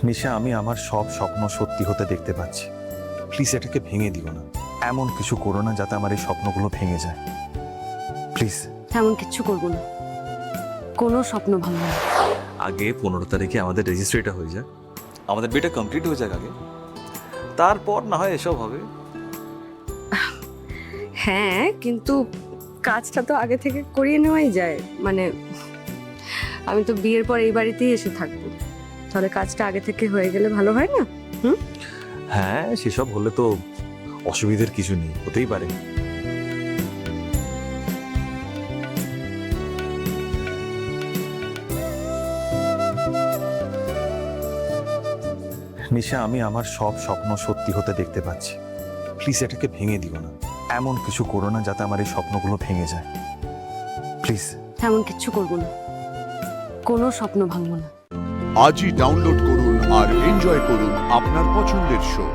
নিশা, আমি আমার সব স্বপ্ন সত্যি হতে দেখতে পাচ্ছি। প্লিজ এটাকে ভেঙে দিও না। এমন কিছু করো না যাতে আমার এই স্বপ্নগুলো ভেঙে যায়, প্লিজ। তেমন কিচ্ছু করবো না, কোনো স্বপ্ন ভাঙবো না। আগে 15 তারিখে আমাদের রেজিস্ট্রিটা হয়ে যাক, আমাদের বিয়েটা কমপ্লিট হয়ে যাক আগে, তারপর না হয় এসব হবে। হ্যাঁ, কিন্তু কাজটা তো আগে থেকে করিয়ে নেওয়াই যায়। মানে আমি তো বিয়ের পর এই বাড়িতেই এসে থাকবো, তাহলে কাজটা আগে থেকে হয়ে গেলে ভালো হয় না? হ্যাঁ, সেসব হলে তো অসুবিধার কিছু নেই, হতেই পারে। নিশা, আমি আমার সব স্বপ্ন সত্যি হতে দেখতে পাচ্ছি। প্লিজ এটাকে ভেঙে দিও না। এমন কিছু করো না যাতে আমার এই স্বপ্নগুলো ভেঙে যায়, প্লিজ। তেমন কিচ্ছু করবো না, কোনো স্বপ্ন ভাঙবো না। আজই ডাউনলোড করুন আর এনজয় করুন আপনার পছন্দের শো।